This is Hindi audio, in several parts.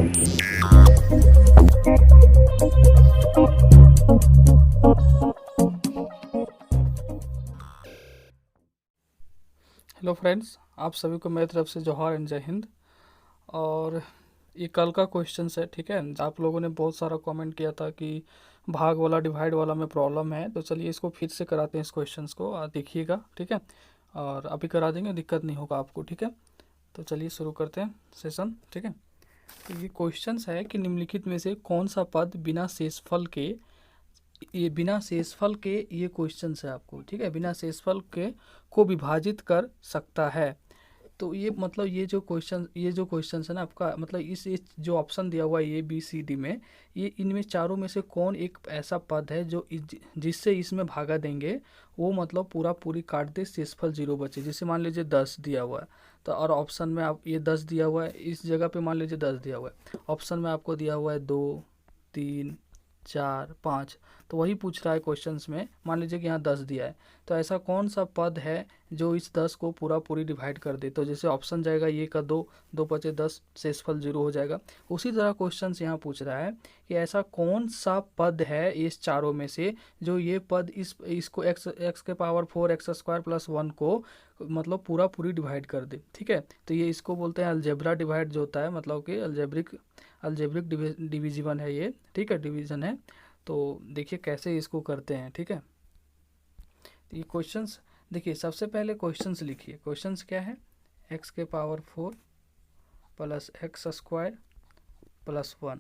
हेलो फ्रेंड्स, आप सभी को मेरी तरफ से जोहार एंड जय हिंद। और ये कल का क्वेश्चन है, ठीक है। आप लोगों ने बहुत सारा कमेंट किया था कि भाग वाला डिवाइड वाला में प्रॉब्लम है, तो चलिए इसको फिर से कराते हैं। इस क्वेश्चंस को देखिएगा, ठीक है। और अभी करा देंगे, दिक्कत नहीं होगा आपको, ठीक है। तो चलिए शुरू करते हैं सेशन, ठीक है। तो ये क्वेश्चंस है कि निम्नलिखित में से कौन सा पद बिना शेषफल के, ये क्वेश्चन है आपको, ठीक है, बिना शेषफल के को विभाजित कर सकता है। तो ये मतलब ये जो क्वेश्चन है ना आपका, मतलब इस जो ऑप्शन दिया हुआ है ए बी सी डी में, ये इनमें चारों में से कौन एक ऐसा पद है जो जिससे इसमें भागा देंगे वो मतलब पूरी काट दे, शेषफल 0 बचे। जैसे मान लीजिए 10 दिया हुआ है, तो और ऑप्शन में आप ये 10 दिया हुआ है, इस जगह पे मान लीजिए 10 दिया हुआ है, ऑप्शन में आपको दिया हुआ है 2, 3, 4, 5। तो वही पूछ रहा है क्वेश्चंस में। मान लीजिए कि यहाँ 10 दिया है, तो ऐसा कौन सा पद है जो इस 10 को पूरी डिवाइड कर दे। तो जैसे ऑप्शन जाएगा ये का 2, 2 बचे 10, शेषफल 0 हो जाएगा। उसी तरह क्वेश्चंस यहाँ पूछ रहा है कि ऐसा कौन सा पद है इस चारों में से जो ये पद इसको एक्स के पावर 4 एक्स स्क्वायर प्लस 1 को मतलब पूरी डिवाइड कर दे, ठीक है। तो ये इसको बोलते हैं अलजेब्रा डिवाइड जो होता है, मतलब कि अलजेब्रिक डिवीजन है ये, ठीक है, डिवीजन है। तो देखिए कैसे इसको करते हैं, ठीक है। तो ये क्वेश्चंस देखिए, सबसे पहले क्वेश्चंस लिखिए। क्वेश्चंस क्या है, एक्स के power 4 plus x square plus 1,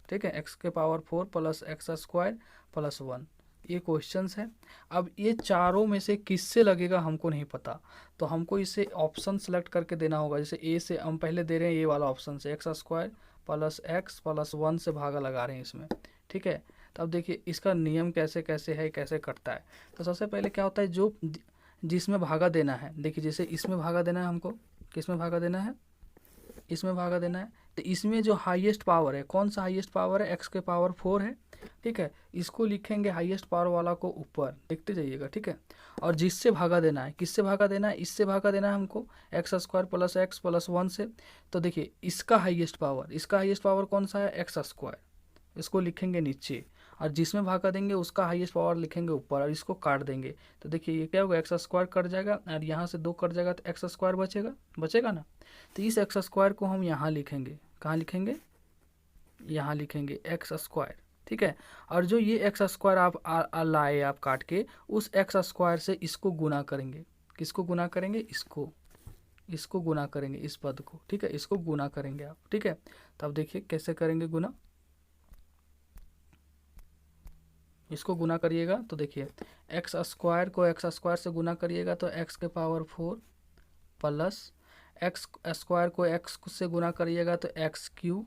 ठीक है, एक्स के power 4 plus x square plus 1, ये क्वेश्चंस है। अब ये चारों में से किससे लगेगा हमको नहीं पता, तो हमको इसे ऑप्शन सेलेक्ट करके देना होगा। जैसे ए से हम पहले दे रहे हैं, ये वाला ऑप्शन से x square plus x plus 1 से भागा लगा रहे हैं इसमें, ठीक है। तो अब देखिए इसका नियम कैसे कैसे है, कैसे कटता है। तो सबसे पहले क्या होता है, जो जिसमें भागा देना है, देखिए जैसे इसमें भागा देना है हमको, किसमें भागा देना है, इसमें भागा देना है। तो इसमें जो हाईएस्ट पावर है, कौन सा हाईएस्ट पावर है, एक्स के पावर 4 है, ठीक है। इसको लिखेंगे हाईएस्ट पावर वाला को ऊपर, देखते जाइएगा, ठीक है। और जिससे भागा देना है, किससे भागा देना है, इससे भागा देना है हमको, x square plus x plus 1 से। तो देखिए इसका हाईएस्ट पावर कौन सा है, एक्स स्क्वायर, इसको लिखेंगे नीचे। और जिसमें भागा देंगे उसका हाईएस्ट पावर लिखेंगे ऊपर, और इसको काट देंगे। तो देखिए ये क्या होगा, एक्स स्क्वायर कट जाएगा और यहाँ से 2 कट जाएगा, तो एक्स स्क्वायर बचेगा ना। तो इस एक्स स्क्वायर को हम यहाँ लिखेंगे, कहाँ लिखेंगे, यहाँ लिखेंगे एक्स स्क्वायर, ठीक है। और जो ये एक्स स्क्वायर आप लाए आप काट के, उस एक्स स्क्वायर से इसको गुना करेंगे। किसको गुना करेंगे, इसको गुना करेंगे, इस पद को, ठीक है, इसको गुना करेंगे आप, ठीक है। तो अब देखिए कैसे करेंगे गुना, इसको गुना करिएगा। तो देखिए एक्स स्क्वायर को एक्स स्क्वायर से गुना करिएगा, तो एक्स के पावर 4 प्लस एक्स स्क्वायर को एक्स से गुना करिएगा तो एक्स क्यू,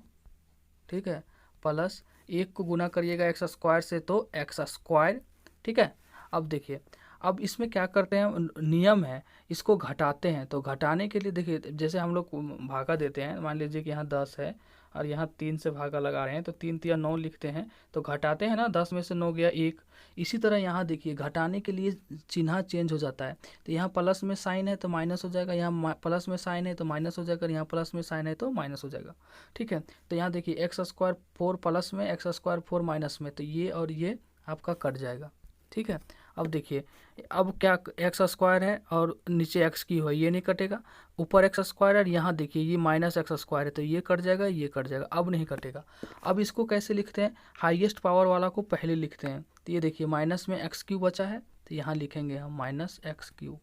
ठीक है, प्लस 1 को गुना करिएगा एक्स स्क्वायर से तो एक्स स्क्वायर, ठीक है। अब देखिए, अब इसमें क्या करते हैं, नियम है, इसको घटाते हैं। तो घटाने के लिए देखिए, जैसे हम लोग भागा देते हैं, मान लीजिए कि यहाँ 10 है और यहाँ 3 से भागा लगा रहे हैं, तो 3 तिया 9 लिखते हैं, तो घटाते हैं ना, 10 में से 9 गया 1। इसी तरह यहाँ देखिए घटाने के लिए चिन्ह चेंज हो जाता है। तो यहाँ प्लस में साइन है तो माइनस हो जाएगा, यहाँ प्लस में साइन है तो माइनस हो जाएगा, यहाँ प्लस में साइन है तो माइनस हो जाएगा, ठीक है। तो यहाँ देखिए एक्स स्क्वायर 4 प्लस में, एक्स स्क्वायर 4 माइनस में, तो ये और ये आपका कट जाएगा, ठीक है। अब देखिए, अब क्या, एक्स स्क्वायर है और नीचे एक्स की है, ये नहीं कटेगा, ऊपर एक्स स्क्वायर है, यहाँ देखिए ये माइनस एक्स स्क्वायर है, तो ये कट जाएगा, ये कट जाएगा, अब नहीं कटेगा। अब इसको कैसे लिखते हैं, हाईएस्ट पावर वाला को पहले लिखते हैं। तो ये देखिए माइनस में एक्स क्यू बचा है, तो यहाँ लिखेंगे हम माइनस एक्स क्यू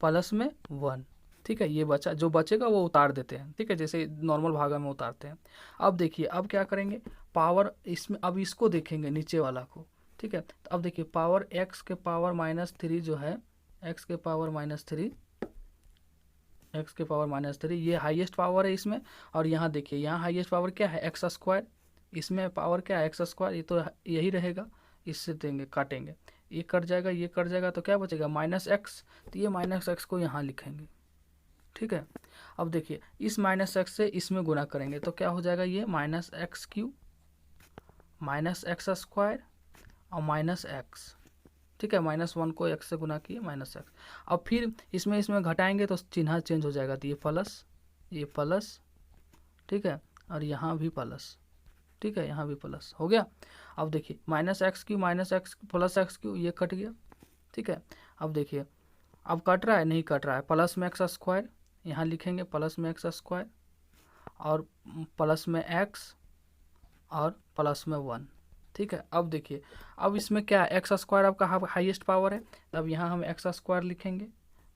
प्लस में 1, ठीक है। ये बचा, जो बचेगा वो उतार देते हैं, ठीक है, जैसे नॉर्मल भागा में उतारते हैं। अब देखिए अब क्या करेंगे, पावर इसमें, अब इसको देखेंगे नीचे वाला को, ठीक है। तो अब देखिए पावर एक्स के पावर -3 जो है, एक्स के पावर -3 ये हाईएस्ट पावर है इसमें। और यहाँ देखिए, यहाँ हाईएस्ट पावर क्या है, एक्स स्क्वायर, इसमें पावर क्या है, एक्स स्क्वायर, ये तो यही रहेगा, इससे देंगे, काटेंगे, ये कट जाएगा, ये कट जाएगा, तो क्या बचेगा, माइनस एक्स। तो ये माइनस एक्स को यहाँ लिखेंगे, ठीक है। अब देखिए इस माइनस एक्स से इसमें गुना करेंगे, तो क्या हो जाएगा, ये minus x Q minus x square और माइनस एक्स, ठीक है। -1 को एक्स से गुना किए, माइनस एक्स। अब फिर इसमें घटाएंगे तो चिन्ह चेंज हो जाएगा, तो ये प्लस, ठीक है। और यहाँ भी प्लस, ठीक है, यहाँ भी प्लस हो गया। अब देखिए -x³ -x प्लस x³ ये कट गया, ठीक है। अब देखिए अब कट रहा है, नहीं कट रहा है, प्लस में x², यहाँ लिखेंगे प्लस में x² और प्लस में x और प्लस में 1, ठीक है। अब देखिए अब इसमें क्या है, x² आपका हाईएस्ट पावर है, अब यहाँ हम x² लिखेंगे।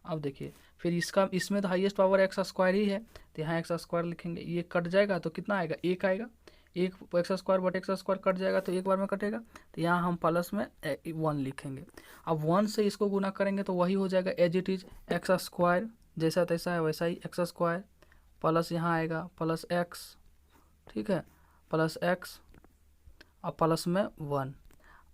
अब देखिए फिर इसमें तो हाईएस्ट पावर x² ही है, तो यहाँ x² लिखेंगे, ये कट जाएगा तो कितना आएगा, 1 आएगा, 1 x² बट x² कट जाएगा तो एक बार में कटेगा, तो यहाँ हम प्लस में 1 लिखेंगे। अब 1 से इसको गुना करेंगे तो वही हो जाएगा एज इट इज x², जैसा तैसा है वैसा ही x² प्लस यहाँ आएगा प्लस x, ठीक है, प्लस x और प्लस में 1।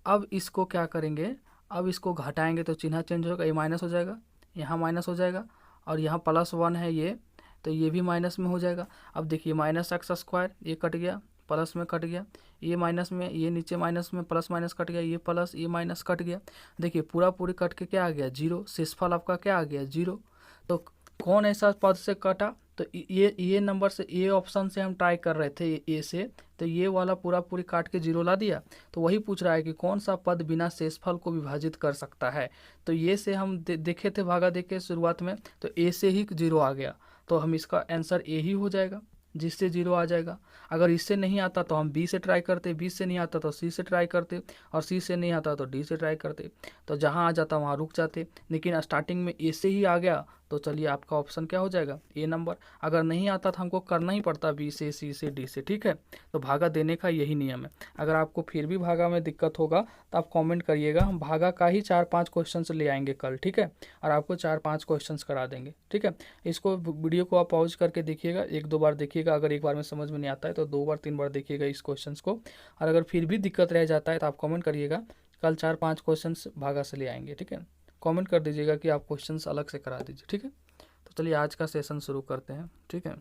अब इसको क्या करेंगे, अब इसको घटाएंगे तो चिन्ह चेंज होगा, ये माइनस हो जाएगा, यहाँ माइनस हो जाएगा और यहाँ +1 है ये, तो ये भी माइनस में हो जाएगा। अब देखिए -x² ये कट गया, प्लस में कट गया, ये माइनस में, ये नीचे माइनस में प्लस माइनस कट गया, ये प्लस ये माइनस कट गया। देखिए पूरी कट के क्या आ गया, 0, शेषफल आपका क्या आ गया, 0। तो कौन ऐसा पद से कटा, तो ये नंबर से, ये ऑप्शन से हम ट्राई कर रहे थे ए से, तो ये वाला पूरी काट के 0 ला दिया। तो वही पूछ रहा है कि कौन सा पद बिना शेषफल को विभाजित कर सकता है, तो ये से हम देखे थे भागा देखे शुरुआत में, तो ए से ही 0 आ गया, तो हम इसका आंसर ए ही हो जाएगा, जिससे 0 आ जाएगा। अगर इससे नहीं आता तो हम बी से ट्राई करते, बी से नहीं आता तो सी से ट्राई करते, और सी से नहीं आता तो डी से ट्राई करते, तो जहाँ आ जाता वहाँ रुक जाते। लेकिन स्टार्टिंग में ए से ही आ गया, तो चलिए आपका ऑप्शन क्या हो जाएगा, ए नंबर। अगर नहीं आता तो हमको करना ही पड़ता बी से, सी से, डी से, ठीक है। तो भागा देने का यही नियम है। अगर आपको फिर भी भागा में दिक्कत होगा तो आप कमेंट करिएगा, हम भागा का ही 4-5 क्वेश्चन ले आएंगे कल, ठीक है, और आपको 4-5 क्वेश्चन करा देंगे, ठीक है। इसको वीडियो को आप पॉज करके देखिएगा, 1-2 बार देखिएगा, अगर एक बार में समझ में नहीं आता है तो 2 बार 3 बार देखिएगा इस क्वेश्चन को, और अगर फिर भी दिक्कत रह जाता है तो आप कमेंट करिएगा, कल 4-5 क्वेश्चन भागा से ले आएंगे, ठीक है। कमेंट कर दीजिएगा कि आप क्वेश्चन अलग से करा दीजिए, ठीक है। तो चलिए आज का सेशन शुरू करते हैं, ठीक है।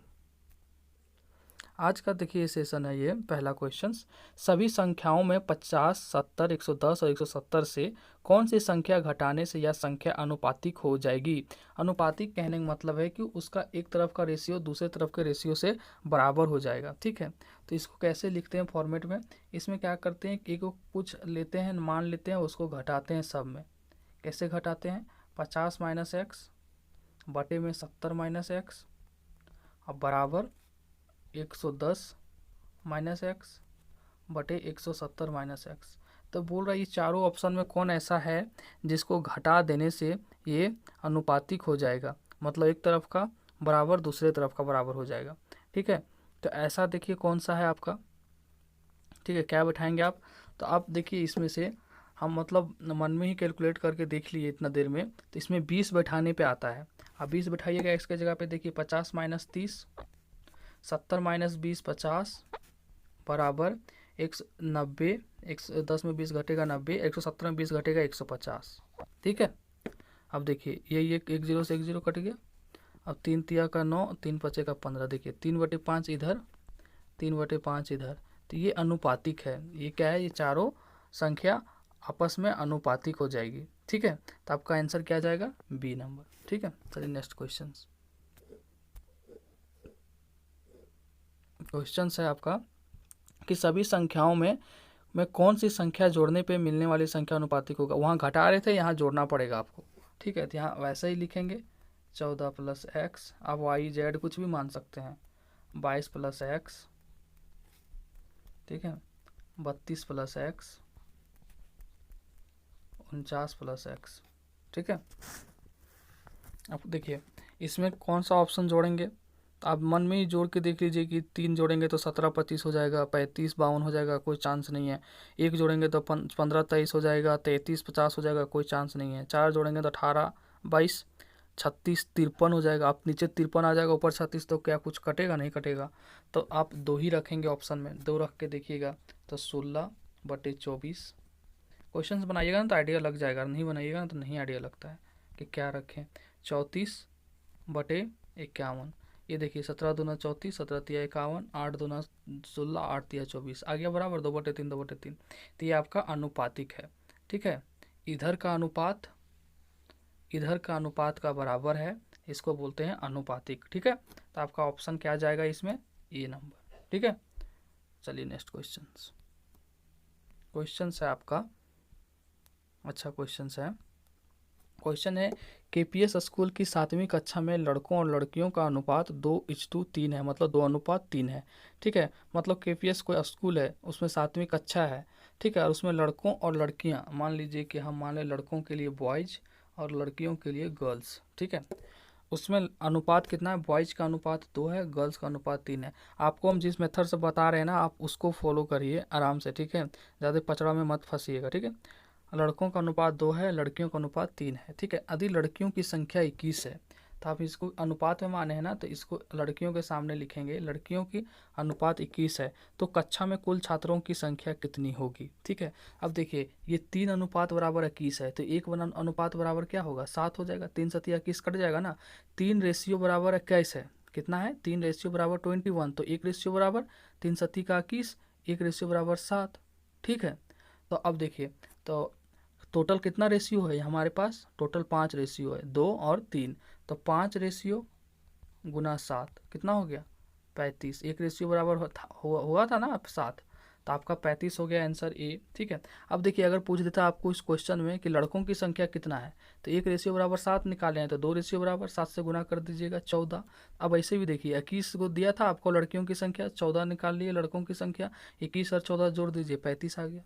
आज का देखिए सेशन है ये पहला क्वेश्चन, सभी संख्याओं में 50, 70, 110 और 170 से कौन सी संख्या घटाने से यह संख्या अनुपातिक हो जाएगी। अनुपातिक कहने का मतलब है कि उसका एक तरफ का रेशियो दूसरे तरफ के रेशियो से बराबर हो जाएगा, ठीक है। तो इसको कैसे लिखते हैं फॉर्मेट में, इसमें क्या करते हैं, एक कुछ लेते हैं, मान लेते हैं, उसको घटाते हैं सब में। कैसे घटाते हैं, 50 - x बटे में 70 - x अब बराबर 110 - x बटे 170 - x। तो बोल रहा है ये चारों ऑप्शन में कौन ऐसा है जिसको घटा देने से ये अनुपातिक हो जाएगा, मतलब एक तरफ का बराबर दूसरे तरफ का बराबर हो जाएगा, ठीक है। तो ऐसा देखिए कौन सा है आपका, ठीक है, क्या बैठाएंगे आप। तो आप देखिए इसमें से हम मतलब मन में ही कैलकुलेट करके देख लिए इतना देर में, तो इसमें 20 बैठाने पे आता है। अब 20 बैठाइएगा x के जगह पे, देखिए 50 - 30, 70 - 20 50 बराबर 190, 110 में 20 घटेगा 90, 170 में 20 घटेगा 150, ठीक है। अब देखिए ये एक 0 से 1 0 कट गया। अब 3 तिया का 9, 3 पचे का 15, देखिए 3/5 इधर, 3/5 इधर, तो ये अनुपातिक है। ये क्या है, ये चारों संख्या आपस में अनुपातिक हो जाएगी, ठीक है। तो आपका आंसर क्या जाएगा, बी नंबर, ठीक है। चलिए नेक्स्ट क्वेश्चन है आपका कि सभी संख्याओं में कौन सी संख्या जोड़ने पे मिलने वाली संख्या अनुपातिक होगा। वहाँ घटा रहे थे, यहाँ जोड़ना पड़ेगा आपको, ठीक है। तो यहाँ वैसे ही लिखेंगे 14 + x, आप y z कुछ भी मान सकते हैं, 22 + x, ठीक है, 32 + x, 49 + x, ठीक है। अब देखिए इसमें कौन सा ऑप्शन जोड़ेंगे, तो आप मन में ही जोड़ के देख लीजिए कि 3 जोड़ेंगे तो 17 + 25 हो जाएगा, 35 = 52 हो जाएगा, कोई चांस नहीं है। 1 जोड़ेंगे तो 15 + 23 हो जाएगा, 33 + 50 हो जाएगा, कोई चांस नहीं है। 4 जोड़ेंगे तो 18 + 22 36 = 53 हो जाएगा। आप नीचे 53 आ जाएगा, ऊपर 36, तो क्या कुछ कटेगा, नहीं कटेगा। तो आप 2 ही रखेंगे ऑप्शन में, 2 रख के देखिएगा, तो 16/24। क्वेश्चन बनाइएगा ना तो आइडिया लग जाएगा, नहीं बनाइएगा ना तो नहीं आइडिया लगता है कि क्या रखें। 34/51, ये देखिए 17 दूना 34, 17 तिया 51, 8 दूना 16, 8 तिया 24, आ गया बराबर 2/3, 2/3। तो ये आपका अनुपातिक है, ठीक है। इधर का अनुपात का बराबर है, इसको बोलते हैं अनुपातिक, ठीक है। तो आपका ऑप्शन क्या जाएगा इसमें, ए नंबर, ठीक है। चलिए नेक्स्ट क्वेश्चन है आपका, अच्छा क्वेश्चन है केपीएस स्कूल की 7वीं कक्षा में लड़कों और लड़कियों का अनुपात 2:3 है, मतलब 2:3 है। ठीक है, मतलब केपीएस कोई स्कूल है, उसमें 7वीं कक्षा है, ठीक है, और उसमें लड़कों और लड़कियां, मान लीजिए कि हम मान लें लड़कों के लिए बॉयज और लड़कियों के लिए गर्ल्स, ठीक है, उसमें अनुपात कितना है, बॉयज का अनुपात 2 है, गर्ल्स का अनुपात 3 है। आपको हम जिस मेथड से बता रहे हैं ना, आप उसको फॉलो करिए आराम से, ठीक है, ज़्यादा पचड़ा में मत फंसिएगा, ठीक है। लड़कों का अनुपात 2 है, लड़कियों का अनुपात 3 है, ठीक है। यदि लड़कियों की संख्या 21 है तो आप इसको अनुपात में माने हैं ना, तो इसको लड़कियों के सामने लिखेंगे, लड़कियों की अनुपात 21 है, तो कक्षा में कुल छात्रों की संख्या कितनी होगी, ठीक है। अब देखिए ये 3 अनुपात बराबर 21 है, तो एक अनुपात बराबर क्या होगा, 7 हो जाएगा, 3 7 21 कट जाएगा ना। 3 रेशियो बराबर 21 है, कितना है, 3 रेशियो बराबर 21, तो 1 रेशियो बराबर 3 7 21, 1 रेशियो बराबर 7, ठीक है। तो अब देखिए, तो टोटल कितना रेशियो है हमारे पास, टोटल 5 रेशियो है, 2 और 3, तो 5 रेशियो गुना 7 कितना हो गया, 35, एक रेशियो बराबर हुआ था ना 7, तो आपका 35 हो गया आंसर ए, ठीक है। अब देखिए अगर पूछ देता आपको इस क्वेश्चन में कि लड़कों की संख्या कितना है, तो 1 रेशियो बराबर 7 निकाले हैं, तो 2 रेशियो बराबर 7 से गुना कर दीजिएगा 14। अब ऐसे भी देखिए 21 को दिया था आपको लड़कियों की संख्या, 14 निकाल लिए लड़कों की संख्या, 21 और 14 जोड़ दीजिए 35 आ गया।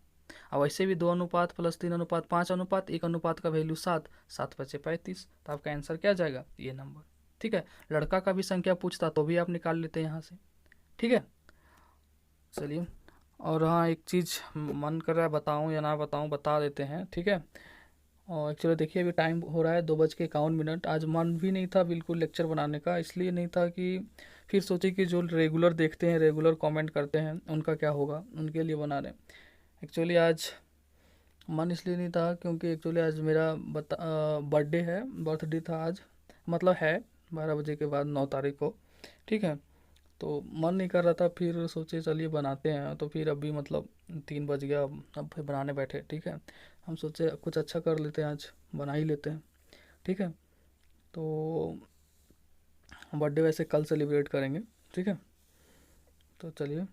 अब ऐसे भी 2 अनुपात प्लस 3 अनुपात 5 अनुपात 1 अनुपात का वैल्यू 7, 7 बचे 35, तो आपका आंसर क्या जाएगा, ये नंबर, ठीक है। लड़का का भी संख्या पूछता तो भी आप निकाल लेते हैं यहाँ से, ठीक है। चलिए, और हाँ एक चीज़ मन कर रहा है बताऊँ या ना बताऊँ, बता देते हैं, ठीक है। और एक्चुअली देखिए अभी टाइम हो रहा है 2:51। आज मन भी नहीं था बिल्कुल लेक्चर बनाने का, इसलिए नहीं था कि फिर सोचे कि जो रेगुलर देखते हैं, रेगुलर कमेंट करते हैं, उनका क्या होगा, उनके लिए बना रहे हैं। एक्चुअली आज मन इसलिए नहीं था क्योंकि एक्चुअली आज मेरा बर्थडे है, बर्थडे था आज, मतलब है 12 बजे के बाद 9 तारीख को, ठीक है। तो मन नहीं कर रहा था, फिर सोचे चलिए बनाते हैं, तो फिर अभी मतलब 3 बज गया, अब फिर बनाने बैठे, ठीक है। हम सोचे कुछ अच्छा कर लेते हैं, आज बना ही लेते हैं, ठीक है। तो बर्थडे वैसे कल सेलिब्रेट करेंगे, ठीक है। तो चलिए,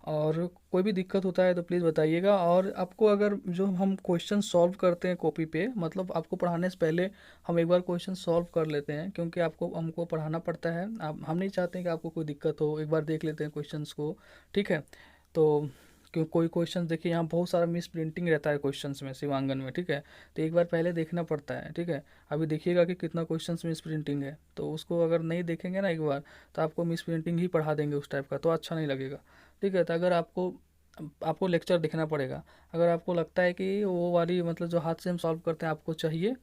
और कोई भी दिक्कत होता है तो प्लीज़ बताइएगा। और आपको अगर जो हम क्वेश्चन सॉल्व करते हैं कॉपी पे, मतलब आपको पढ़ाने से पहले हम एक बार क्वेश्चन सॉल्व कर लेते हैं, क्योंकि आपको हमको पढ़ाना पड़ता है, आप हम नहीं चाहते हैं कि आपको कोई दिक्कत हो, एक बार देख लेते हैं क्वेश्चंस को, ठीक है। तो क्यों कोई क्वेश्चन देखिए यहाँ बहुत सारा मिस प्रिंटिंग रहता है क्वेश्चंस में, शिवांगन में, ठीक है, तो एक बार पहले देखना पड़ता है, ठीक है। अभी देखिएगा कि कितना क्वेश्चंस मिस प्रिंटिंग है, तो उसको अगर नहीं देखेंगे ना एक बार, तो आपको मिस प्रिंटिंग ही पढ़ा देंगे उस टाइप का, तो अच्छा नहीं लगेगा, ठीक है। तो अगर आपको लेक्चर देखना पड़ेगा, अगर आपको लगता है कि वो वाली मतलब जो हाथ से हम सॉल्व करते हैं आपको चाहिए,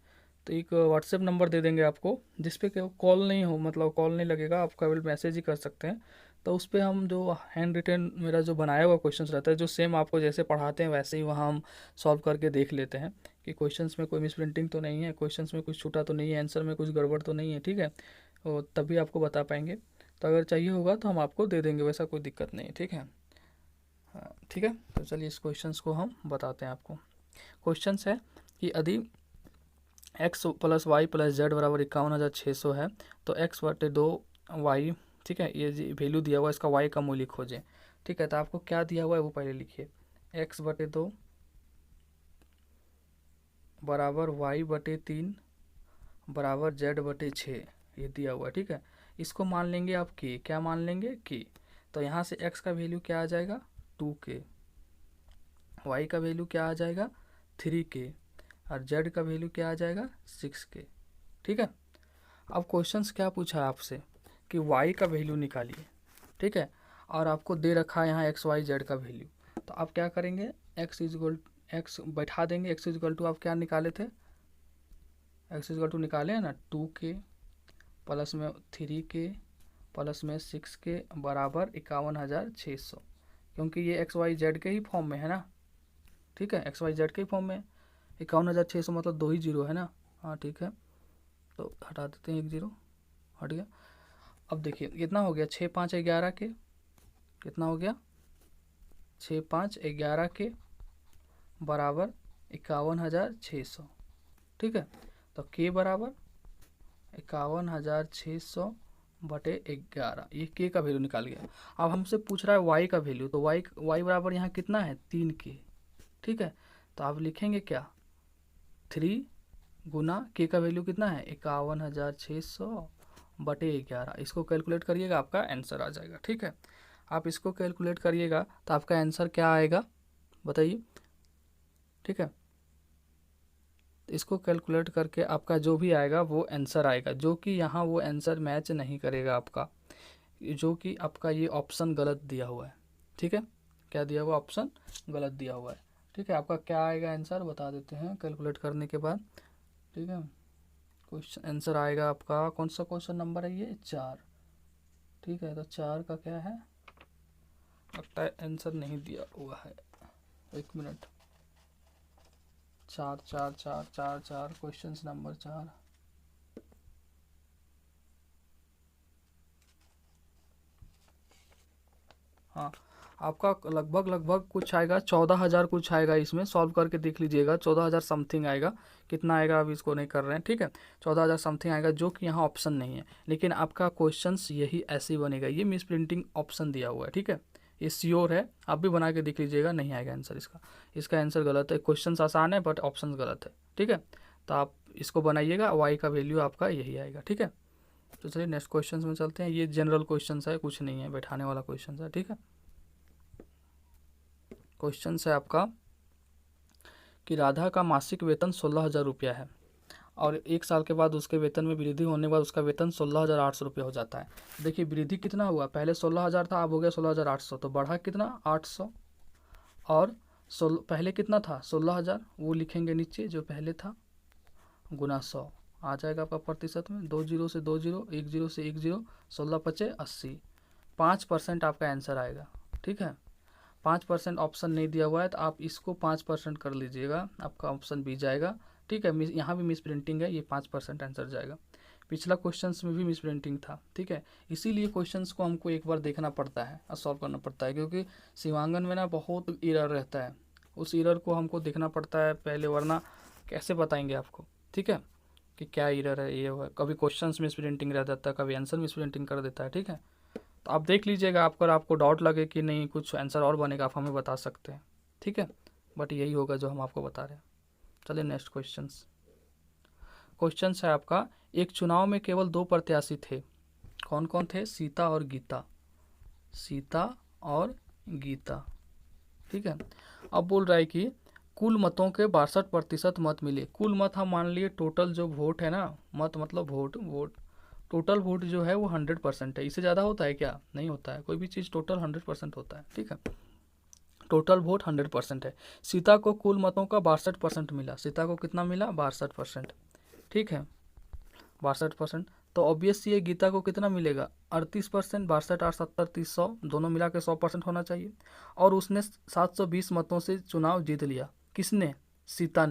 तो एक व्हाट्सएप नंबर दे देंगे आपको, जिस पे कॉल नहीं हो, मतलब कॉल नहीं लगेगा, आप केवल मैसेज ही कर सकते हैं। तो उस पर हम जो हैंड रिटन मेरा जो बनाया हुआ क्वेश्चंस रहता है, जो सेम आपको जैसे पढ़ाते हैं वैसे ही वहाँ हम सॉल्व करके देख लेते हैं कि क्वेश्चंस में कोई मिसप्रिंटिंग तो नहीं है, क्वेश्चंस में कुछ छूटा तो नहीं है, आंसर में कुछ गड़बड़ तो नहीं है, ठीक है। और तभी आपको बता पाएंगे। तो अगर चाहिए होगा तो हम आपको दे देंगे, वैसा कोई दिक्कत नहीं है, ठीक है। हाँ ठीक है, तो चलिए इस क्वेश्चंस को हम बताते हैं आपको। क्वेश्चंस है कि यदि x plus Y plus Z बराबर 51,600 है, तो x बटे 2y, ठीक है, ये वैल्यू दिया हुआ है, इसका y का मूल्य खोजें, ठीक है। तो आपको क्या दिया हुआ है वो पहले लिखिए, x बटे 2 बराबर y बटे 3 बराबर z बटे 6, ये दिया हुआ है, ठीक है। इसको मान लेंगे आप k, क्या मान लेंगे k, तो यहाँ से x का वैल्यू क्या आ जाएगा 2k, y का वैल्यू क्या आ जाएगा 3k, और z का वैल्यू क्या आ जाएगा 6k, ठीक है। अब क्वेश्चंस क्या पूछा है आपसे कि y का वैल्यू निकालिए, ठीक है, और आपको दे रखा है यहाँ एक्स वाई जेड का वैल्यू, तो आप क्या करेंगे, x बैठा देंगे, x इजगल टू आप क्या निकाले थे, x इजगल टू निकाले हैं ना 2k प्लस में 3k प्लस में 6k बराबर 51,600, क्योंकि ये एक्स वाई जेड के ही फॉर्म में है ना, ठीक है, एक्स वाई जेड के ही फॉर्म में 51,600, मतलब 2 ही जीरो है ना, हाँ ठीक है, तो हटा देते हैं 1 जीरो, हट गया। अब देखिए कितना हो गया, 6 5 11 के, कितना हो गया 6 5 11 के बराबर 51,600, ठीक है। तो k बराबर 51,600 बटे 11, ये के का वैल्यू निकाल गया। अब हमसे पूछ रहा है वाई का वैल्यू, तो वाई बराबर यहाँ कितना है 3k, ठीक है। तो आप लिखेंगे क्या 3 गुना के का वैल्यू कितना है 51,600 बटे 11, इसको कैलकुलेट करिएगा आपका आंसर आ जाएगा, ठीक है। आप इसको कैलकुलेट करिएगा तो आपका आंसर क्या आएगा बताइए, ठीक है। इसको कैलकुलेट करके आपका जो भी आएगा वो आंसर आएगा, जो कि यहाँ वो आंसर मैच नहीं करेगा आपका, जो कि आपका ये ऑप्शन गलत दिया हुआ है, ठीक है। क्या दिया हुआ, ऑप्शन गलत दिया हुआ है, ठीक है। आपका क्या आएगा आंसर बता देते हैं कैलकुलेट करने के बाद, ठीक है। क्वेश्चन आंसर आएगा आपका, कौन सा क्वेश्चन नंबर है ये 4, ठीक है। तो 4 का क्या है, लगता है आंसर नहीं दिया हुआ है, 1 मिनट। 4 4 4 4 4 क्वेश्चन नंबर 4, हाँ आपका लगभग कुछ आएगा 14,000 कुछ आएगा, इसमें सॉल्व करके देख लीजिएगा 14,000 समथिंग आएगा, कितना आएगा अभी इसको नहीं कर रहे हैं, ठीक है। 14,000 समथिंग आएगा, जो कि यहाँ ऑप्शन नहीं है, लेकिन आपका क्वेश्चंस यही ऐसे ही बनेगा, ये मिस प्रिंटिंग ऑप्शन दिया हुआ है, ठीक है। ये श्योर है, आप भी बना के देख लीजिएगा, नहीं आएगा आंसर इसका आंसर गलत है। क्वेश्चन आसान है बट ऑप्शन गलत है, ठीक है। तो आप इसको बनाइएगा, वाई का वैल्यू आपका यही आएगा, ठीक है। तो चलिए नेक्स्ट क्वेश्चन में चलते हैं, ये जनरल क्वेश्चन है, कुछ नहीं है, बैठाने वाला क्वेश्चन है, ठीक है। क्वेश्चन है आपका कि राधा का मासिक वेतन 16,000 रुपया है और 1 साल के बाद उसके वेतन में वृद्धि होने के बाद उसका वेतन 16,800 रुपया हो जाता है। देखिए वृद्धि कितना हुआ, पहले 16,000 था, अब हो गया 16,800, तो बढ़ा कितना 800, और पहले कितना था 16,000, वो लिखेंगे नीचे जो पहले था, गुना 100 आ जाएगा आपका प्रतिशत में, 2 जीरो से 2 जीरो, 1 जीरो से 1 जीरो, 16 पचे 80, 5% आपका आंसर आएगा, ठीक है। 5% ऑप्शन नहीं दिया हुआ है, तो आप इसको 5% कर लीजिएगा, आपका ऑप्शन बी जाएगा, ठीक है। यहाँ भी मिस प्रिंटिंग है, ये 5% आंसर जाएगा। पिछला क्वेश्चंस में भी मिस प्रिंटिंग था, ठीक है। इसीलिए क्वेश्चंस को हमको एक बार देखना पड़ता है और सॉल्व करना पड़ता है, क्योंकि शिवांगन में ना बहुत एरर रहता है, उस एरर को हमको देखना पड़ता है पहले, वरना कैसे बताएंगे आपको, ठीक है, कि क्या एरर है, ये है। कभी क्वेश्चंस मिस प्रिंटिंग रह जाता है, कभी आंसर मिस प्रिंटिंग कर देता है, ठीक है। तो आप देख लीजिएगा, आपको डाउट लगे कि नहीं कुछ आंसर और बनेगा, आप हमें बता सकते हैं, ठीक है। बट यही होगा जो हम आपको बता रहे हैं। चलिए नेक्स्ट क्वेश्चन है आपका, एक चुनाव में केवल 2 प्रत्याशी थे, कौन कौन थे, सीता और गीता, सीता और गीता, ठीक है। अब बोल रहा है कि कुल मतों के 62% मत मिले, कुल मत हम मान लिए टोटल जो वोट है ना, मत मतलब वोट टोटल वोट जो है वो 100% है, इससे ज़्यादा होता है क्या, नहीं होता है, कोई भी चीज़ टोटल 100% होता है, ठीक है। टोटल वोट 100% है। सीता को कुल मतों का 62% मिला, सीता को कितना मिला 62%, ठीक है 62%। तो ऑब्वियस ये गीता को कितना मिलेगा 38%, 62 और 70 30 100 दोनों मिला के 100% होना चाहिए। और उसने 720 मतों से चुनाव जीत लिया, किसने, सीता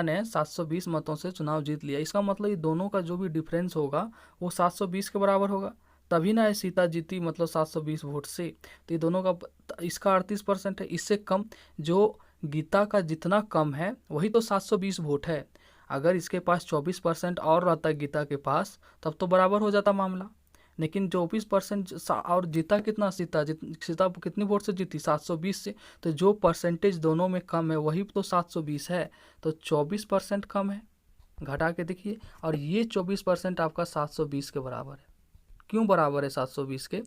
ने 720 मतों से चुनाव जीत लिया। इसका मतलब ये दोनों का जो भी डिफरेंस होगा वो 720 के बराबर होगा, तभी ना ये सीता जीती, मतलब 720 वोट से। तो ये दोनों का, इसका 38% है, इससे कम जो गीता का जितना कम है वही तो 720 वोट है। अगर इसके पास 24% और रहता है गीता के पास, तब तो बराबर हो जाता मामला। लेकिन 24% और जीता कितना, सीता कितनी वोट से जीती 720 से, तो जो परसेंटेज दोनों में कम है वही तो 720 है, तो 24% कम है, घटा के देखिए। और ये 24% आपका 720 के बराबर है। क्यों बराबर है 720 के,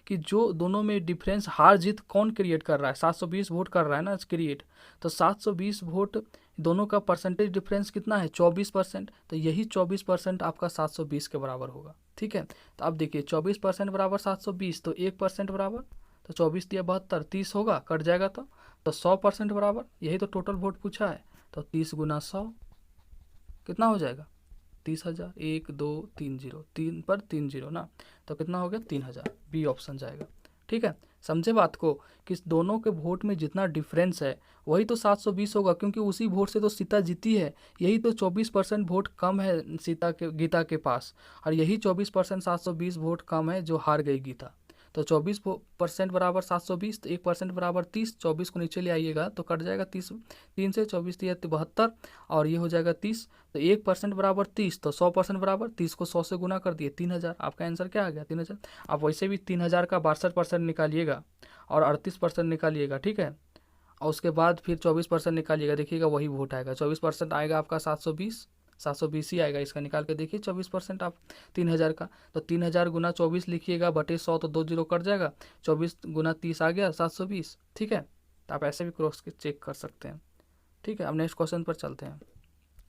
कि जो दोनों में डिफरेंस, हार जीत कौन क्रिएट कर रहा है, 720 वोट कर रहा है ना क्रिएट, तो 720 वोट दोनों का परसेंटेज डिफरेंस कितना है 24%, तो यही 24% आपका 720 के बराबर होगा, ठीक है। तो अब देखिए 24% बराबर 720, तो 1% बराबर, तो 24 दिया 72, 30 होगा, कट जाएगा तो 100% बराबर, यही तो टोटल वोट पूछा है। तो 30 गुना 100 कितना हो जाएगा 30,000, 1 2 3 0, 3 पर 3 0 ना, तो कितना हो गया 3,000, बी ऑप्शन जाएगा, ठीक है। समझे बात को, कि दोनों के वोट में जितना डिफरेंस है वही तो 720 होगा, क्योंकि उसी वोट से तो सीता जीती है। यही तो 24% वोट कम है गीता के पास, और यही 24% 720 वोट कम है जो हार गई गीता। तो 24% बराबर 720, तो 1% बराबर 30, 24 को नीचे ले आइएगा तो कट जाएगा 30, 3 से 24 दिया 72, और ये हो जाएगा 30, तो 1% बराबर 30, तो 100% बराबर 30 को 100 से गुना कर दिए 3000। आपका आंसर क्या आ गया? 3000। आप वैसे भी 3000 का 62% निकालिएगा और 38% निकालिएगा, ठीक है, और उसके बाद फिर 24% निकालिएगा, देखिएगा वही वोट आएगा। 24% आएगा आपका 720, 720 ही आएगा, इसका निकाल के देखिए 24% आप 3000 का, तो 3000 गुना 24 लिखिएगा बटे 100, तो 2 जीरो कट जाएगा, 24 गुना 30 आ गया 720, ठीक है। तो आप ऐसे भी क्रॉस चेक कर सकते हैं, ठीक है। अब नेक्स्ट क्वेश्चन पर चलते हैं।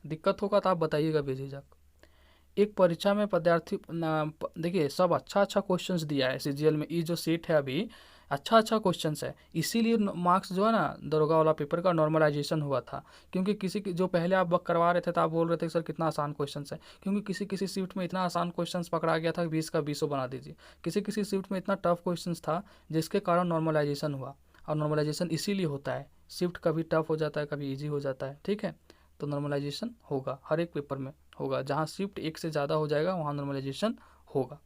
दिक्कत होगा तो आप बताइएगा बेझिझक। एक परीक्षा में पदार्थी देखिए सब अच्छा अच्छा क्वेश्चंस दिया है सीजीएल में, ये जो सेट है अभी अच्छा अच्छा क्वेश्चंस है, इसीलिए मार्क्स जो है ना दरोगा वाला पेपर का नॉर्मलाइजेशन हुआ था। क्योंकि किसी की जो पहले आप करवा रहे थे तो आप बोल रहे थे सर कितना आसान क्वेश्चंस है, क्योंकि किसी किसी शिफ्ट में इतना आसान क्वेश्चंस पकड़ा गया था 20 का 20 बना दीजिए, किसी किसी शिफ्ट में इतना टफ क्वेश्चंस था जिसके कारण नॉर्मलाइजेशन हुआ। और नॉर्मलाइजेशन इसीलिए होता है, शिफ्ट कभी टफ हो जाता है कभी ईजी हो जाता है, ठीक है। तो नॉर्मलाइजेशन होगा हर एक पेपर में होगा, जहाँ शिफ्ट एक से ज़्यादा हो जाएगा वहाँ नॉर्मलाइजेशन होगा,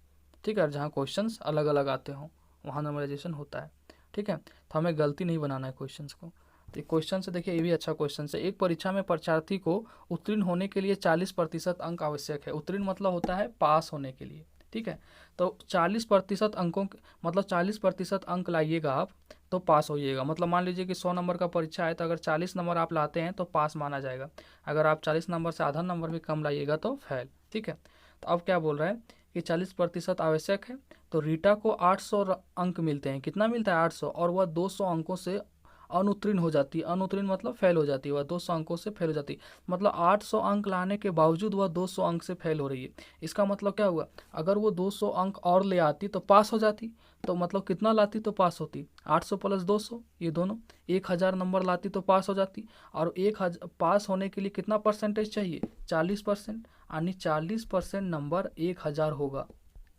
ठीक है। और जहाँ क्वेश्चंस अलग अलग आते हों वहाँ नॉर्मलाइजेशन होता है, ठीक है। तो हमें गलती नहीं बनाना है क्वेश्चंस को। तो क्वेश्चन से देखिए ये भी अच्छा क्वेश्चन है। एक परीक्षा में परीक्षार्थी को उत्तीर्ण होने के लिए 40% अंक आवश्यक है। उत्तीर्ण मतलब होता है पास होने के लिए, ठीक है। तो 40% अंकों मतलब 40% अंक लाइएगा आप तो पास होइएगा। मतलब मान लीजिए कि 100 नंबर का परीक्षा है तो अगर 40 नंबर आप लाते हैं तो पास माना जाएगा। अगर आप 40 नंबर से आधा नंबर भी कम लाइएगा तो फेल, ठीक है। तो अब क्या बोल रहा है कि 40% आवश्यक है। तो रीटा को 800 अंक मिलते हैं। कितना मिलता है? 800, और वह 200 अंकों से अनुत्तीर्ण हो जाती है। अनुत्तीर्ण मतलब फेल हो जाती है, वह 200 अंकों से फेल हो जाती है। मतलब 800 अंक लाने के बावजूद वह 200 अंक से फेल हो रही है। इसका मतलब क्या हुआ? अगर वो 200 अंक और ले आती तो पास हो जाती। तो मतलब कितना लाती तो पास होती? 800 प्लस 200 ये दोनों 1000 नंबर लाती तो पास हो जाती। और 1000 पास होने के लिए कितना परसेंटेज चाहिए? 40%, यानी 40% नंबर 1000 होगा,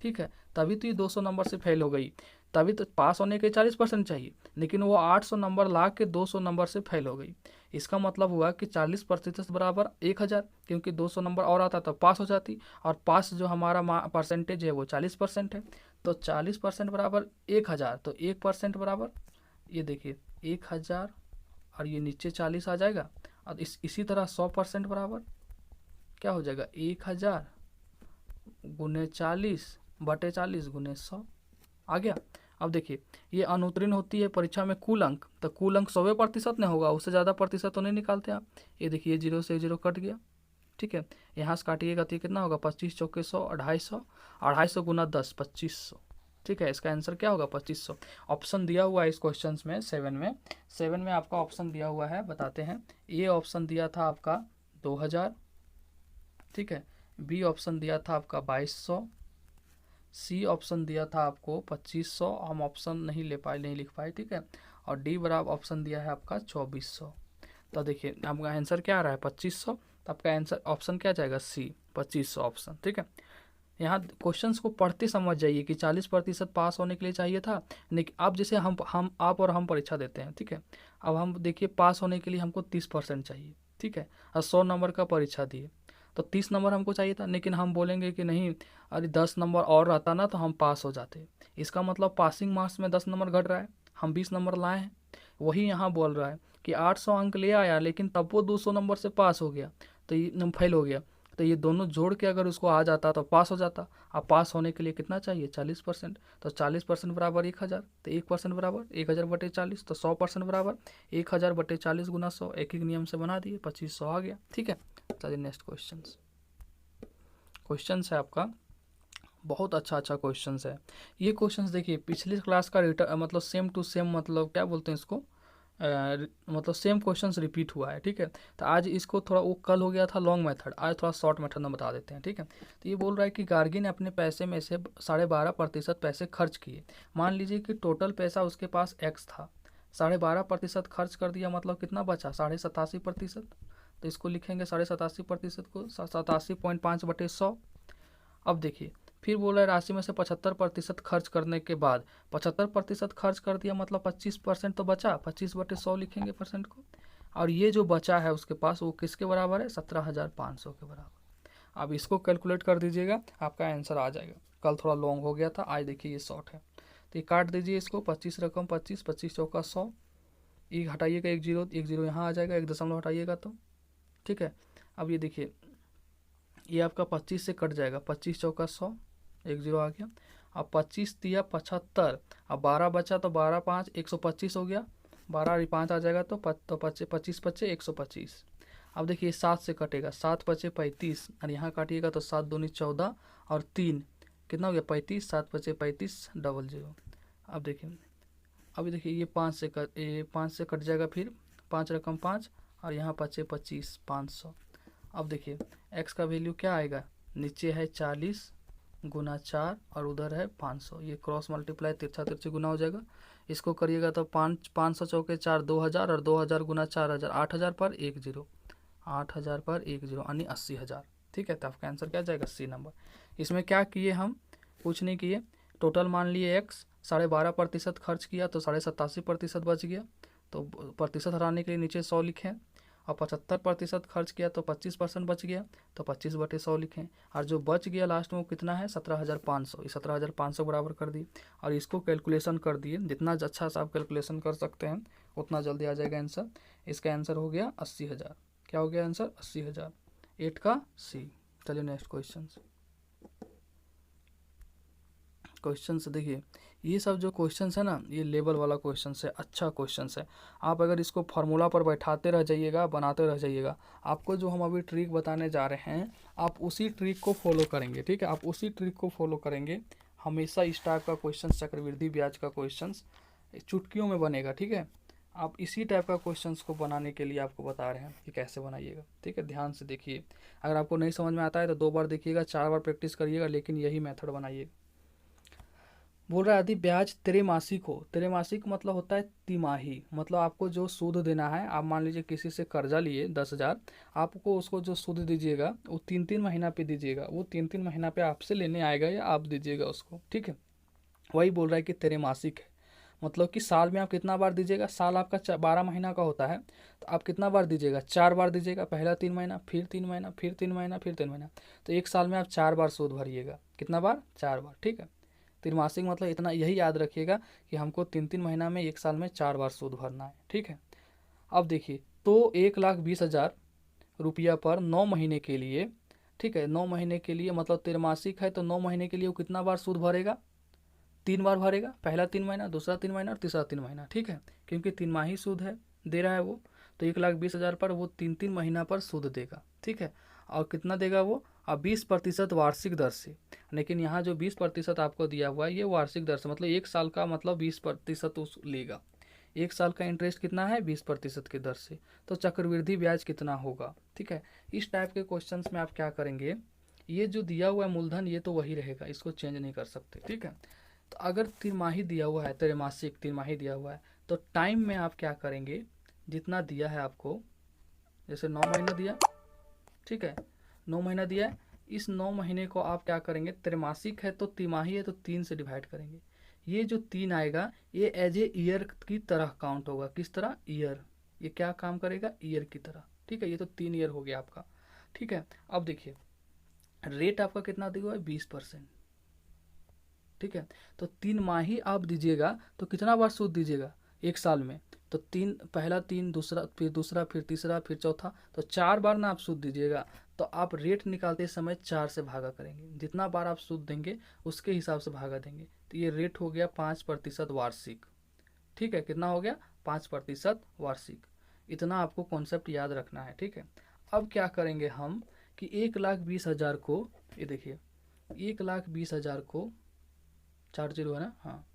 ठीक है। तभी तो ये 200 नंबर से फेल हो गई। तभी तो पास होने के 40% चाहिए, लेकिन वो 800 नंबर ला के 200 नंबर से फेल हो गई। इसका मतलब हुआ कि 40% बराबर 1000, क्योंकि 200 नंबर और आता तो पास हो जाती। और पास जो हमारा परसेंटेज है वो 40% है। तो 40% बराबर 1000, तो 1% बराबर ये देखिए 1000, और ये नीचे 40 आ जाएगा। और इसी तरह 100% बराबर क्या हो जाएगा? 1000 गुने 40 बटे 40 गुने 100 आ गया। अब देखिए ये अनुत्तीर्ण होती है परीक्षा में कुल अंक, तो कुल अंक 100% नहीं होगा, उससे ज़्यादा प्रतिशत तो नहीं निकालते आप। ये देखिए 0 से 0 कट गया, ठीक है। यहाँ से काटिएगा तो ये कितना होगा? 25 चौके 100, 250, 250 गुना 10 2500, ठीक है। इसका आंसर क्या होगा? 2500। ऑप्शन दिया हुआ है इस क्वेश्चन में 7 में आपका ऑप्शन दिया हुआ है, बताते हैं। ए ऑप्शन दिया था आपका 2000, ठीक है। बी ऑप्शन दिया था आपका 2200, सी ऑप्शन दिया था आपको 2500, हम ऑप्शन नहीं लिख पाए, ठीक है। और डी बराबर ऑप्शन दिया है आपका 2400। तो देखिए आपका आंसर क्या आ रहा है? 2500। तो आपका आंसर ऑप्शन क्या जाएगा? सी, 2500 ऑप्शन, ठीक है। यहाँ क्वेश्चंस को पढ़ते समझ जाइए कि 40% पास होने के लिए चाहिए था। लेकिन अब जैसे हम आप और हम परीक्षा देते हैं, ठीक है। अब हम देखिए पास होने के लिए हमको 30% चाहिए, ठीक है। और 100 नंबर का परीक्षा दिए तो 30 नंबर हमको चाहिए था, लेकिन हम बोलेंगे कि नहीं, अरे 10 नंबर और रहता ना तो हम पास हो जाते। इसका मतलब पासिंग मार्क्स में 10 नंबर घट रहा है, हम 20 नंबर लाए हैं। वही यहाँ बोल रहा है कि 800 अंक ले आया लेकिन तब वो 200 नंबर से पास हो गया, तो ये फेल हो गया। तो ये दोनों जोड़ के अगर उसको आ जाता तो पास हो जाता। अब पास होने के लिए कितना चाहिए? 40%। तो 40% बराबर 1000, तो 1% बराबर 1000 बटे 40, तो 100% बराबर 1000 बटे 40 गुना 100, एक एक नियम से बना दिए, 2500 आ गया, ठीक है। चलिए नेक्स्ट क्वेश्चन है आपका, बहुत अच्छा क्वेश्चन है ये। क्वेश्चन देखिए पिछली क्लास का मतलब सेम टू सेम, मतलब क्या बोलते हैं इसको, मतलब सेम क्वेश्चंस रिपीट हुआ है, ठीक है। तो आज इसको थोड़ा, वो कल हो गया था लॉन्ग मेथड, आज थोड़ा शॉर्ट मेथड में बता देते हैं, ठीक है। तो ये बोल रहा है कि गार्गी ने अपने पैसे में से 12.5% पैसे खर्च किए। मान लीजिए कि टोटल पैसा उसके पास x था, 12.5% खर्च कर दिया, मतलब कितना बचा? 87%। तो इसको लिखेंगे 87% को 87.5 बटे 100। अब देखिए फिर बोला है राशि में से 75% खर्च करने के बाद 75% खर्च कर दिया, मतलब 25% तो बचा, 25 बटे 100 लिखेंगे परसेंट को। और ये जो बचा है उसके पास वो किसके बराबर है? 17,500 के बराबर। अब इसको कैलकुलेट कर दीजिएगा, आपका आंसर आ जाएगा। कल थोड़ा लॉन्ग हो गया था, आज देखिए ये शॉर्ट है। तो ये काट दीजिए इसको, 25 रकम 25, 25 चौका 100, एक हटाइएगा, एक जीरो यहाँ आ जाएगा, एक दशमलव हटाइएगा तो ठीक है। अब ये देखिए ये आपका 25 से कट जाएगा, 25 चौका 100, एक जीरो आ गया। अब 25 दिया 75, अब 12 बचा तो 12 5 125 हो गया, 12 5 आ जाएगा तो 25 पच्चे 125। अब देखिए 7 से कटेगा, 7 पचे 35, और यहाँ काटिएगा तो 7 दूनी 14 और 3 कितना हो गया 35, 7 पचे 35 00। अब देखिए ये 5 से कट जाएगा, फिर 5 रकम 5 और यहाँ पचे 25 500। अब देखिए x का वैल्यू क्या आएगा, नीचे है 40 गुना 4 और उधर है 500, ये क्रॉस मल्टीप्लाई तिरछा तिरछी गुना हो जाएगा। इसको करिएगा तो 500 चौके 4 2000 और 2000 गुना 4000 8000 पर 1 जीरो, 8000 पर 1 जीरो यानी 80,000। ठीक है, तो आपका आंसर क्या जाएगा सी नंबर। इसमें क्या किए हम, कुछ नहीं किए, टोटल मान लिए x 12.5% खर्च किया तो 87.5% बच गया, तो प्रतिशत हटाने के लिए नीचे 100 लिखें, और 75% खर्च किया तो 25% बच गया, तो 25/100 लिखें, और जो बच गया लास्ट में वो कितना है 17,500, 17,500 बराबर कर दिए और इसको कैलकुलेशन कर दिए। जितना अच्छा से आप कैलकुलेशन कर सकते हैं उतना जल्दी आ जाएगा आंसर। इसका आंसर हो गया 80,000। क्या हो गया आंसर 80,000, 8 का सी। चलिए नेक्स्ट क्वेश्चन से देखिए, ये सब जो क्वेश्चंस है ना ये लेवल वाला क्वेश्चंस है, अच्छा क्वेश्चंस है। आप अगर इसको फार्मूला पर बैठाते रह जाइएगा, बनाते रह जाइएगा, आपको जो हम अभी ट्रिक बताने जा रहे हैं आप उसी ट्रिक को फॉलो करेंगे। ठीक है, आप उसी ट्रिक को फॉलो करेंगे, हमेशा इस टाइप का क्वेश्चन, चक्रवृद्धि ब्याज का क्वेश्चन चुटकियों में बनेगा। ठीक है, आप इसी टाइप का क्वेश्चंस को बनाने के लिए आपको बता रहे हैं कि कैसे बनाइएगा। ठीक है, ध्यान से देखिए, अगर आपको नहीं समझ में आता है तो 2 बार देखिएगा, 4 बार प्रैक्टिस करिएगा, लेकिन यही मेथड बनाइएगा। बोल रहा है यदि ब्याज त्रैमासिक हो, त्रैमासिक मतलब होता है तिमाही, मतलब आपको जो सूद देना है, आप मान लीजिए किसी से कर्जा लिए 10,000, आपको उसको जो सूद दीजिएगा वो 3-3 महीना पे दीजिएगा, वो 3-3 महीना पे आपसे लेने आएगा या आप दीजिएगा उसको। ठीक है, वही बोल रहा है कि त्रैमासिक है, मतलब कि साल में आप कितना बार दीजिएगा, साल आपका 12 महीना का होता है, तो आप कितना बार दीजिएगा, 4 बार दीजिएगा, पहला 3 महीना, फिर 3 महीना, फिर 3 महीना, फिर 3 महीना, तो एक साल में आप 4 बार सूद भरिएगा। कितना बार, 4 बार। ठीक है, त्रैमासिक मतलब इतना, यही याद रखिएगा कि हमको 3-3 महीना में एक साल में 4 बार सूद भरना है। ठीक है, अब देखिए तो 1,20,000 रुपया पर 9 महीने के लिए, ठीक है 9 महीने के लिए मतलब त्रैमासिक है तो 9 महीने के लिए वो कितना बार सूद भरेगा, 3 बार भरेगा, पहला 3 महीना, दूसरा 3 महीना और तीसरा 3 महीना। ठीक है, क्योंकि 3 माही सूद है दे रहा है वो, तो 1,20,000 पर वो 3-3 महीना पर सूद देगा। ठीक है, और कितना देगा वो, अब 20% वार्षिक दर से, लेकिन यहाँ जो 20% आपको दिया हुआ है ये वार्षिक दर से, मतलब एक साल का मतलब 20% उस लेगा, एक साल का इंटरेस्ट कितना है 20% की दर से, तो चक्रवृद्धि ब्याज कितना होगा। ठीक है, इस टाइप के क्वेश्चंस में आप क्या करेंगे, ये जो दिया हुआ है मूलधन ये तो वही रहेगा, इसको चेंज नहीं कर सकते। ठीक है, तो अगर तिमाही दिया हुआ है, त्रैमासिक तिमाही दिया हुआ है, तो टाइम में आप क्या करेंगे, जितना दिया है आपको, जैसे 9 महीना दिया, ठीक है 9 महीना दिया है, इस 9 महीने को आप क्या करेंगे, त्रैमासिक है तो तिमाही है तो 3 से डिवाइड करेंगे, ये जो 3 आएगा ये एज ए ईयर की तरह काउंट होगा। किस तरह, ईयर, ये क्या काम करेगा, ईयर की तरह। ठीक है, ये तो 3 ईयर हो गया आपका। ठीक है, अब देखिए रेट आपका कितना दिया हुआ है 20%। ठीक है, तो 3 माही आप दीजिएगा तो कितना बार सूद दीजिएगा एक साल में, तो 3, पहला 3, दूसरा फिर तीसरा फिर चौथा, तो 4 बार ना आप सूद दीजिएगा, तो आप रेट निकालते समय 4 से भागा करेंगे, जितना बार आप सूद देंगे उसके हिसाब से भागा देंगे, तो ये रेट हो गया 5% वार्षिक। ठीक है, कितना हो गया 5% वार्षिक। इतना आपको कॉन्सेप्ट याद रखना है। ठीक है, अब क्या करेंगे हम कि 1,20,000 को, ये देखिए 1,20,000 को 4 जीरो है ना, हाँ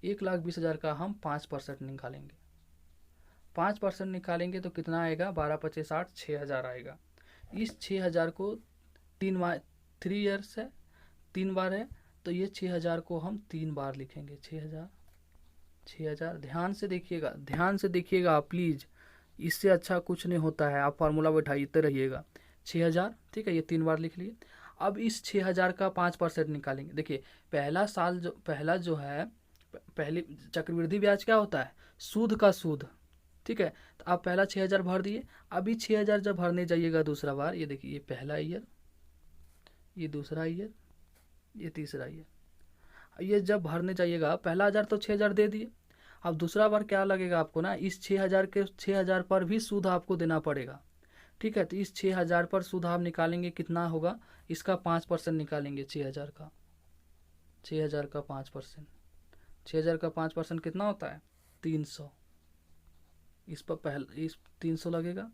1,20,000 का हम 5% निकालेंगे, 5% निकालेंगे तो कितना आएगा, 12×5 = 6,000 आएगा। इस 6,000 को 3 ईयर्स है, 3 बार है, तो ये 6,000 को हम 3 बार लिखेंगे, 6,000। ध्यान से देखिएगा आप प्लीज़, इससे अच्छा कुछ नहीं होता है, आप फार्मूला बैठाइते रहिएगा। 6,000, ठीक है, ये 3 बार लिख लिए। अब इस 6,000 का 5% निकालेंगे। देखिए पहला जो है, पहली चक्रवृद्धि ब्याज क्या होता है, सूद का सूद। ठीक है, तो आप पहला 6,000 भर दिए, अभी 6,000 जब भरने जाइएगा दूसरा बार, ये देखिए ये पहला ईयर, ये दूसरा ईयर, ये तीसरा ईयर, ये जब भरने जाइएगा, पहला 1000 तो 6000 दे दिए, अब दूसरा बार क्या लगेगा आपको ना, इस 6000 पर भी सूद आपको देना पड़ेगा। ठीक है, तो इस 6000 पर सूद आप निकालेंगे, कितना होगा, इसका 5% निकालेंगे 6000 का, 6000 का 5%, 6000 का 5% कितना होता है 300। इस पर पहले इस 300 लगेगा,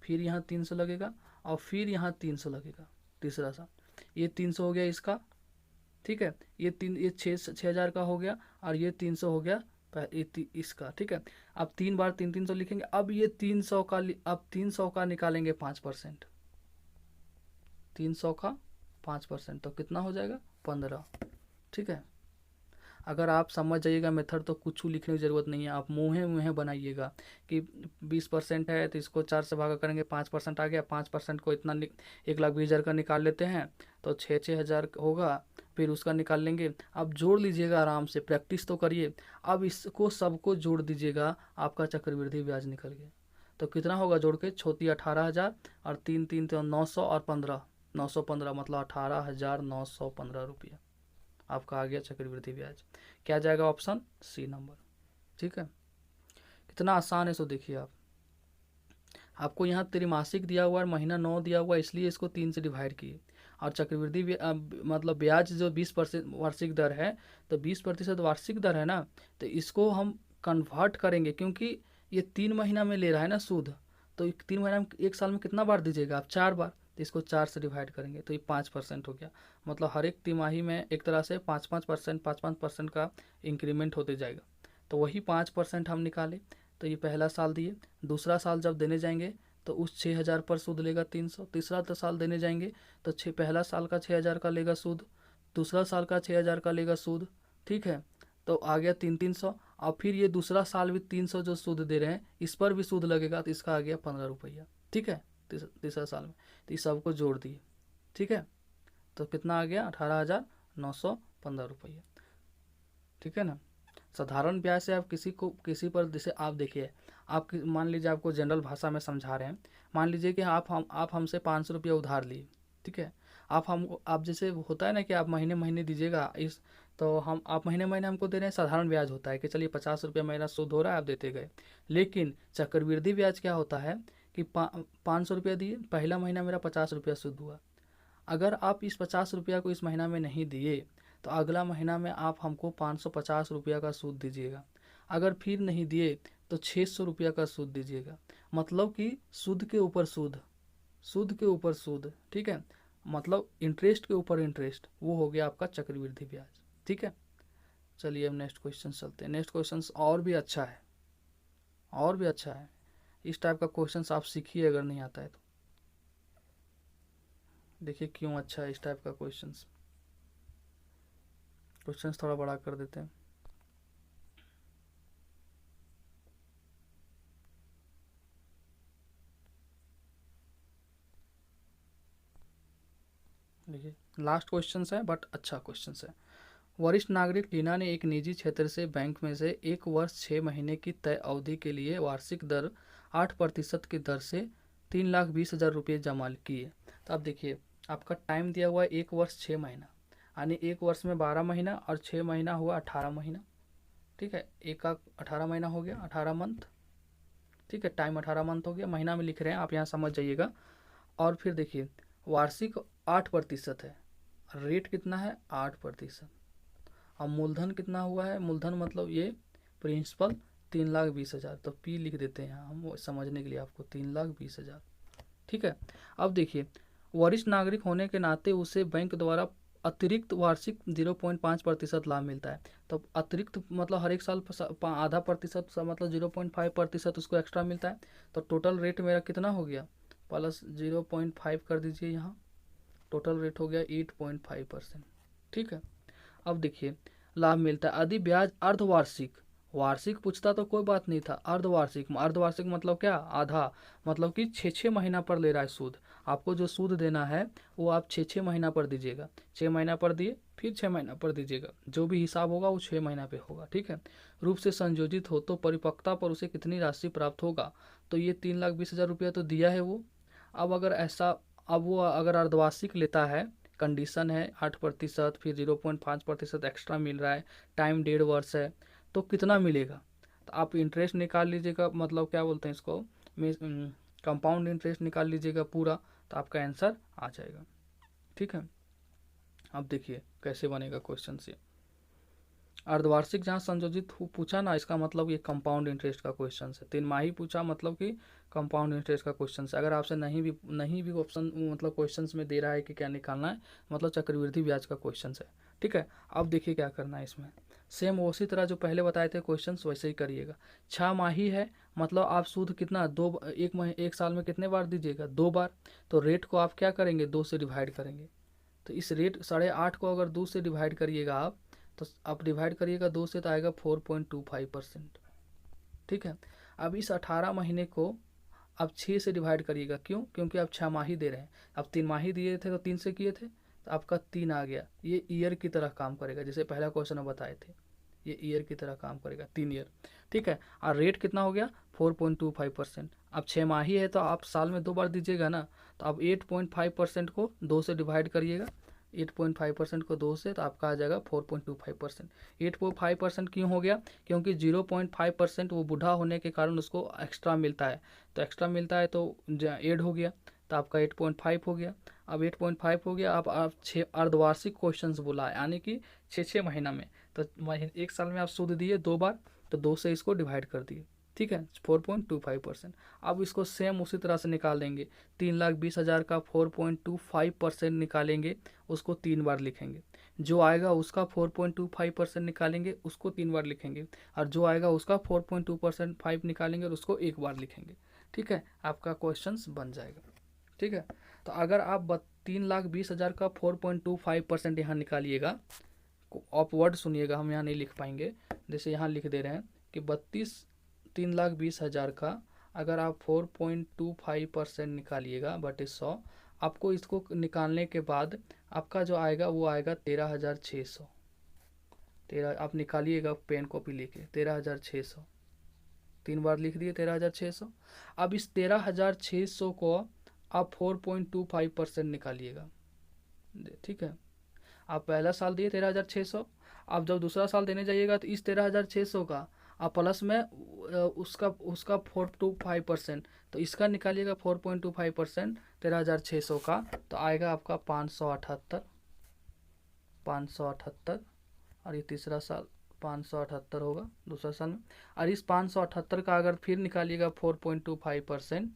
फिर यहाँ 300 लगेगा, और फिर यहाँ 300 लगेगा तीसरा साल। ये 300 हो गया इसका, ठीक है, ये 6000 का हो गया, और ये 300 हो गया इसका। ठीक है, अब 3 बार 300 लिखेंगे। अब ये 300 का, अब 300 का निकालेंगे 5%, 300 का 5%, तो कितना हो जाएगा 15। ठीक है, अगर आप समझ जाइएगा मेथड तो कुछ लिखने की ज़रूरत नहीं है, आप मुँहे मुँहे बनाइएगा कि 20% है तो इसको 4 से भागा करेंगे, 5% आ गया, 5% को इतना 1,20,000 का निकाल लेते हैं तो 6,000 होगा, फिर उसका निकाल लेंगे। अब जोड़ लीजिएगा आराम से, प्रैक्टिस तो करिए। अब इसको सबको जोड़ दीजिएगा, आपका चक्रवृद्धि ब्याज निकल गया। तो कितना होगा जोड़ के, छोटी 18,000 और 3 3 तो 900 और 15, 915 मतलब 18,915 रुपया आपका आ गया चक्रवृद्धि ब्याज। क्या जाएगा, ऑप्शन सी नंबर। ठीक है, कितना आसान है। सो देखिए आपको यहाँ त्रिमासिक दिया हुआ है, महीना 9 दिया हुआ है, इसलिए इसको 3 से डिवाइड किए। और चक्रवृद्धि मतलब ब्याज जो 20% वार्षिक दर है, तो 20% वार्षिक दर है ना, तो इसको हम कन्वर्ट करेंगे, क्योंकि ये 3 महीना में ले रहा है ना सूद, तो 3 महीना में, एक साल में कितना बार दीजिएगा आप, 4 बार, तो इसको 4 से डिवाइड करेंगे तो ये 5% हो गया। मतलब हर एक तिमाही में एक तरह से 5-5% का इंक्रीमेंट होते जाएगा। तो वही 5% हम निकाले, तो ये पहला साल दिए, दूसरा साल जब देने जाएंगे तो उस 6000 पर सूद लेगा 300, तीसरा तो साल देने जाएंगे तो पहला साल का 6000 का लेगा सूद, दूसरा साल का 6000 का लेगा सूद। ठीक है, तो आ गया 300, और फिर ये दूसरा साल भी 300 जो सूद दे रहे हैं इस पर भी सूद लगेगा, तो इसका आ गया 15 रुपया। ठीक है, तीसरा साल में, तो इस सबको जोड़ दिए। ठीक है, तो कितना आ गया, 18,915 रुपया। ठीक है ना। साधारण ब्याज से आप किसी पर, जैसे आप देखिए, आप मान लीजिए आपको जनरल भाषा में समझा रहे हैं, मान लीजिए कि आप हमसे 500 रुपया उधार लिए। ठीक है, आप जैसे होता है ना कि आप महीने महीने दीजिएगा इस, तो आप महीने महीने हमको दे रहे हैं, साधारण ब्याज होता है कि चलिए 50 रुपया महीना सूद हो रहा है, आप देते गए। लेकिन चक्रवृद्धि ब्याज क्या होता है कि 500 रुपया दिए, पहला महीना मेरा 50 रुपया सूद हुआ, अगर आप इस 50 रुपया को इस महीना में नहीं दिए तो अगला महीना में आप हमको 550 रुपया का सूद दीजिएगा। अगर फिर नहीं दिए तो 600 रुपया का सूद दीजिएगा। मतलब कि सूद के ऊपर सूद, सूद के ऊपर सूद। ठीक है, मतलब इंटरेस्ट के ऊपर इंटरेस्ट, वो हो गया आपका चक्रवृद्धि ब्याज। ठीक है, चलिए अब नेक्स्ट क्वेश्चन चलते हैं। नेक्स्ट क्वेश्चन और भी अच्छा है, और भी अच्छा है। इस टाइप का क्वेश्चन आप सीखिए अगर नहीं आता है तो। देखिए क्यों अच्छा है इस टाइप का क्वेश्चंस। क्वेश्चंस थोड़ा बड़ा कर देते हैं। देखिए लास्ट क्वेश्चन है बट अच्छा क्वेश्चन है। वरिष्ठ नागरिक टीना ने एक निजी क्षेत्र से बैंक में से 1 वर्ष 6 महीने की तय अवधि के लिए वार्षिक दर 8% की दर से 3,20,000 रुपये जमा किए। तो अब देखिए आपका टाइम दिया हुआ है 1 वर्ष 6 महीना, यानी 1 वर्ष में 12 महीना और 6 महीना हुआ 18 महीना। ठीक है, एक का 18 महीना हो गया, 18 मंथ। ठीक है, टाइम 18 मंथ हो गया, महीना में लिख रहे हैं आप, यहाँ समझ जाइएगा। और फिर देखिए वार्षिक 8% है, रेट कितना है 8%। अब मूलधन कितना हुआ है, मूलधन मतलब ये प्रिंसिपल 3,20,000, तो पी लिख देते हैं यहाँ हम समझने के लिए आपको, 3,20,000। ठीक है, अब देखिए वरिष्ठ नागरिक होने के नाते उसे बैंक द्वारा अतिरिक्त वार्षिक 0.5% लाभ मिलता है। तो अतिरिक्त मतलब हर एक साल आधा प्रतिशत, मतलब 0.5% उसको एक्स्ट्रा मिलता है। तो टोटल रेट मेरा कितना हो गया, प्लस 0.5 कर दीजिए यहाँ, टोटल रेट हो गया 8.5%। ठीक है, अब देखिए लाभ मिलता है यदि ब्याज अर्धवार्षिक, वार्षिक पूछता तो कोई बात नहीं था, अर्धवार्षिक, अर्धवार्षिक मतलब क्या, आधा, मतलब कि 6-6 महीना पर ले रहा है सूद। आपको जो सूद देना है वो आप 6-6 महीना पर दीजिएगा, 6 महीना पर दिए फिर 6 महीना पर दीजिएगा, जो भी हिसाब होगा वो 6 महीना पे होगा। ठीक है, रूप से संयोजित हो तो परिपक्वता पर उसे कितनी राशि प्राप्त होगा, तो ये 3,20,000 रुपया तो दिया है वो। अब अगर ऐसा, अब वो अगर अर्धवार्षिक लेता है कंडीशन है 8%, फिर 0.5% एक्स्ट्रा मिल रहा है, टाइम 1.5 वर्ष है, तो कितना मिलेगा? तो आप इंटरेस्ट निकाल लीजिएगा, मतलब क्या बोलते हैं इसको, कंपाउंड इंटरेस्ट निकाल लीजिएगा पूरा, तो आपका आंसर आ जाएगा। ठीक है, अब देखिए कैसे बनेगा क्वेश्चन से। अर्धवार्षिक जहाँ संयोजित पूछा ना, इसका मतलब ये कंपाउंड इंटरेस्ट का क्वेश्चन है। 3 माही पूछा मतलब कि कंपाउंड इंटरेस्ट का क्वेश्चन है। अगर आपसे नहीं भी ऑप्शन मतलब क्वेश्चंस में दे रहा है कि क्या निकालना है, मतलब चक्रवृद्धि ब्याज का क्वेश्चन है। ठीक है, अब देखिए क्या करना है इसमें। सेम उसी तरह जो पहले बताए थे क्वेश्चन वैसे ही करिएगा। 6 माही है, मतलब आप सूद कितना एक साल में कितने बार दीजिएगा? 2 बार। तो रेट को आप क्या करेंगे? 2 से डिवाइड करेंगे। तो इस रेट 8.5 को अगर 2 से डिवाइड करिएगा आप, तो आप डिवाइड करिएगा 2 से, तो आएगा 4.25%। ठीक है, अब इस 18 महीने को आप 6 से डिवाइड करिएगा। क्यों? क्योंकि आप 6 माही दे रहे हैं। अब 3 माही दिए थे तो 3 से किए थे, तो आपका 3 आ गया। ये ईयर की तरह काम करेगा, जैसे पहला क्वेश्चन में बताए थे, ये ईयर की तरह काम करेगा, 3 ईयर। ठीक है, और रेट कितना हो गया? 4.25%। अब 6 माही है तो आप साल में 2 बार दीजिएगा ना, तो आप 8.5% को 2 से डिवाइड करिएगा। 8.5% को 2 से, तो आपका आ जाएगा 4.25%। 8.5% क्यों हो गया? क्योंकि 0.5% वो बूढ़ा होने के कारण उसको एक्स्ट्रा मिलता है, तो एक्स्ट्रा मिलता है तो ऐड हो गया, तो आपका 8.5 हो गया। अब 8.5 हो गया। अब आप 6 अर्धवार्षिक क्वेश्चंस बोला है, यानी कि 6 महीना में, तो एक साल में आप सूद दिए 2 बार, तो 2 से इसको डिवाइड कर दिए। ठीक है, 4.25%। अब इसको सेम उसी तरह से निकाल देंगे। 3,20,000 का 4.25% निकालेंगे, उसको 3 बार लिखेंगे। जो आएगा उसका 4.25% निकालेंगे, उसको 3 बार लिखेंगे, और जो आएगा उसका 4.2% निकालेंगे और उसको 1 बार लिखेंगे। ठीक है, आपका क्वेश्चन बन जाएगा। ठीक है, तो अगर आप 3,20,000 का 4.25% यहाँ निकालिएगा, अपवर्ड सुनिएगा, हम यहाँ नहीं लिख पाएंगे, जैसे यहाँ लिख दे रहे हैं कि 3,20,000 का अगर आप 4.25% निकालिएगा बटे 100, आपको इसको निकालने के बाद आपका जो आएगा वो आएगा 13,600। आप निकालिएगा पेन कॉपी लेके, 13,600, 3 बार लिख दिए 13,600। अब इस 13,600 को आप 4.25% निकालिएगा। ठीक है, आप पहला साल दिए 13,600, आप जब दूसरा साल देने जाइएगा तो इस 13,600 का आप प्लस में उसका 4.25%, तो इसका निकालिएगा 4.25% 13,600 का, तो आएगा आपका 578। और ये तीसरा साल 578 होगा दूसरा साल में। और इस 578 का अगर फिर निकालिएगा 4.25%,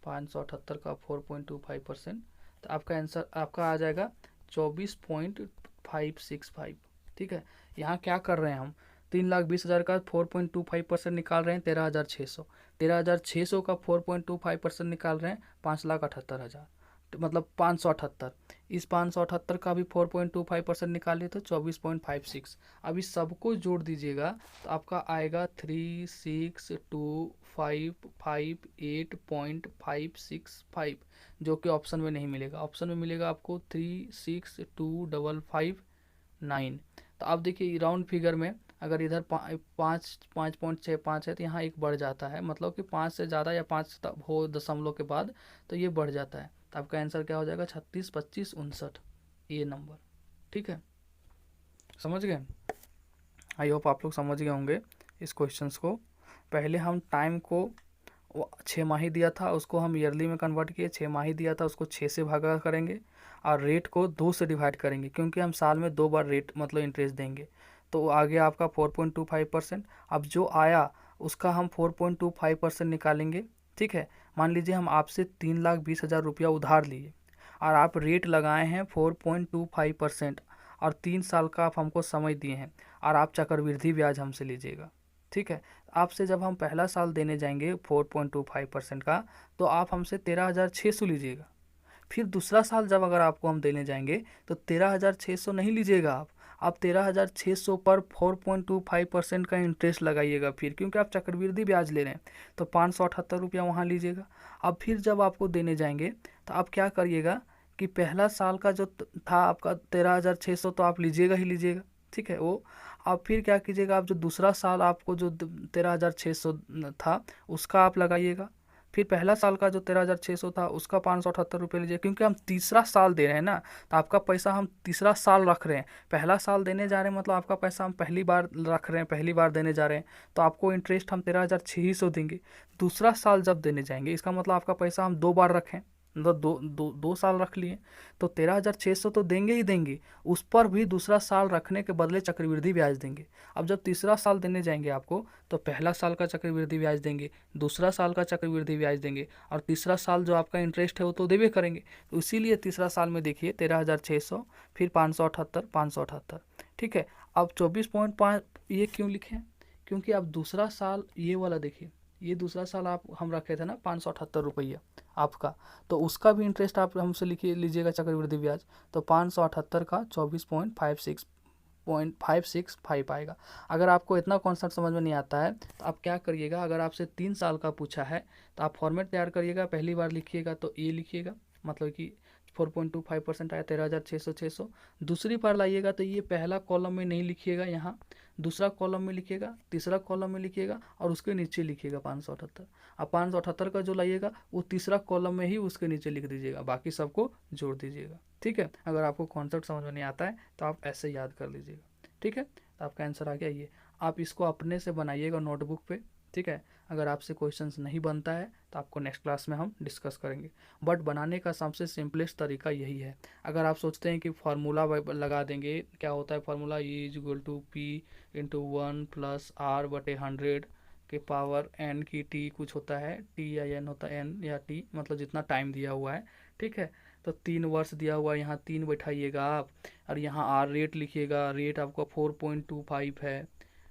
578 का 4.25%, तो आपका आंसर आपका आ जाएगा 24.565। ठीक है, यहाँ क्या कर रहे हैं हम? 3,20,000 का 4.25% निकाल रहे हैं 13,600, 13,600 का 4.25% निकाल रहे हैं 5,78,000, मतलब 578। इस 578 का भी 4.25% निकालिए तो 24.56। अब इस सबको जोड़ दीजिएगा तो आपका आएगा 362558.565, जो कि ऑप्शन में नहीं मिलेगा। ऑप्शन में मिलेगा आपको 362559। तो आप देखिए राउंड फिगर में अगर इधर 5.65 है तो यहाँ एक बढ़ जाता है, मतलब कि 5 से ज़्यादा या 5 हो दशमलव के बाद तो ये बढ़ जाता है। तो आपका आंसर क्या हो जाएगा? 36, 25, 59, ये नंबर। ठीक है, समझ गए? आई होप आप लोग समझ गए होंगे इस क्वेश्चंस को। पहले हम टाइम को 6 माही दिया था उसको हम ईयरली में कन्वर्ट किए, 6 माही दिया था उसको 6 से भागा करेंगे, और रेट को 2 से डिवाइड करेंगे, क्योंकि हम साल में 2 बार रेट मतलब इंटरेस्ट देंगे। तो आ गया आपका 4.25%। अब जो आया उसका हम 4.25% निकालेंगे। ठीक है, मान लीजिए हम आपसे 3,20,000 रुपया उधार लिए और आप रेट लगाए हैं 4.25%, और 3 साल का आप हमको समय दिए हैं, और आप चक्रवृद्धि ब्याज हमसे लीजिएगा। ठीक है, आपसे जब हम पहला साल देने जाएंगे 4.25% का, तो आप हमसे 13,600 लीजिएगा। फिर दूसरा साल जब अगर आपको हम देने जाएंगे तो 13,600 नहीं लीजिएगा आप 13,600 पर 4.25% का इंटरेस्ट लगाइएगा फिर, क्योंकि आप चक्रवृद्धि ब्याज ले रहे हैं, तो 578 रुपया वहाँ लीजिएगा। अब फिर जब आपको देने जाएंगे तो आप क्या करिएगा कि पहला साल का जो था आपका 13,600 तो आप लीजिएगा ही लीजिएगा। ठीक है, वो आप फिर क्या कीजिएगा, आप जो दूसरा साल आपको जो 13,600 था उसका आप लगाइएगा। फिर पहला साल का जो 13,600 था उसका 578 रुपये लीजिए, क्योंकि हम तीसरा साल दे रहे हैं ना, तो आपका पैसा हम तीसरा साल रख रहे हैं। पहला साल देने जा रहे हैं मतलब आपका पैसा हम पहली बार रख रहे हैं, पहली बार देने जा रहे हैं, तो आपको इंटरेस्ट हम 13,600 देंगे। दूसरा साल जब देने जाएंगे इसका मतलब आपका पैसा हम 2 बार रखें, मतलब 2 साल रख लिए, तो 13,600 तो देंगे ही देंगे, उस पर भी दूसरा साल रखने के बदले चक्रवृद्धि ब्याज देंगे। अब जब तीसरा साल देने जाएंगे आपको, तो पहला साल का चक्रवृद्धि ब्याज देंगे, दूसरा साल का चक्रवृद्धि ब्याज देंगे, और तीसरा साल जो आपका इंटरेस्ट है वो तो देवे करेंगे। तो इसीलिए तीसरा साल में देखिए 13,600, फिर 578, 578, ठीक है। अब 24.5 ये क्यों लिखे हैं, क्योंकि अब दूसरा साल ये वाला देखिए, ये दूसरा साल आप हम रखे थे ना 578 रुपये आपका, तो उसका भी इंटरेस्ट आप हमसे लिखिए लीजिएगा चक्रवृद्धि ब्याज, तो 578 का 24.565 आएगा। अगर आपको इतना कॉन्सेप्ट समझ में नहीं आता है तो आप क्या करिएगा, अगर आपसे 3 साल का पूछा है तो आप फॉर्मेट तैयार करिएगा, पहली बार लिखिएगा तो ये लिखिएगा, मतलब कि 4.25% आया 13,600। दूसरी बार लाइएगा तो ये पहला कॉलम में नहीं लिखिएगा, यहाँ दूसरा कॉलम में लिखिएगा, तीसरा कॉलम में लिखिएगा, और उसके नीचे लिखिएगा 578। अब 578 का जो लाइएगा वो तीसरा कॉलम में ही उसके नीचे लिख दीजिएगा, बाकी सबको जोड़ दीजिएगा, ठीक है। अगर आपको कॉन्सेप्ट समझ में नहीं आता है तो आप ऐसे याद कर लीजिएगा, ठीक है। तो आपका आंसर आ गया ये, आप इसको अपने से बनाइएगा नोटबुक पे, ठीक है। अगर आपसे क्वेश्चंस नहीं बनता है तो आपको नेक्स्ट क्लास में हम डिस्कस करेंगे, बट बनाने का सबसे सिंपलेस्ट तरीका यही है। अगर आप सोचते हैं कि फार्मूला लगा देंगे, क्या होता है formula, E is equal to P into 1 + R/100 के पावर n की t कुछ होता है, t या n होता है, n या t मतलब जितना टाइम दिया हुआ है, ठीक है। तो 3 वर्ष दिया हुआ है, यहाँ 3 बैठाइएगा आप, और यहाँ R रेट लिखिएगा, रेट आपका 4.25 है,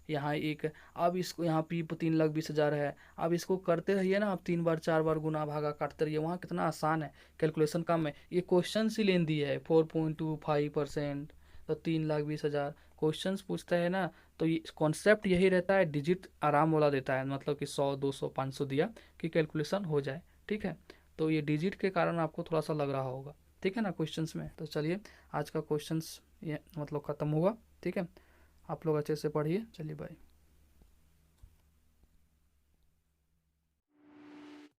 यहाँ एक, अब इसको यहाँ पी 3,20,000 है, अब इसको करते रहिए ना आप, 3 बार 4 बार गुना भागा काटते रहिए, वहाँ कितना आसान है, कैलकुलेशन कम है, ये क्वेश्चन ही लेन दी है 4.25%, तो 3,20,000 क्वेश्चन पूछता है ना, तो ये कॉन्सेप्ट यही रहता है, डिजिट आराम वाला देता है, मतलब कि 100, 200, 500 दिया कि कैलकुलेशन हो जाए, ठीक है। तो ये डिजिट के कारण आपको थोड़ा सा लग रहा होगा, ठीक है ना क्वेश्चंस में। तो चलिए आज का क्वेश्चंस ये मतलब ख़त्म हुआ, ठीक है। आप लोग अच्छे से पढ़िए, चलिए बाय।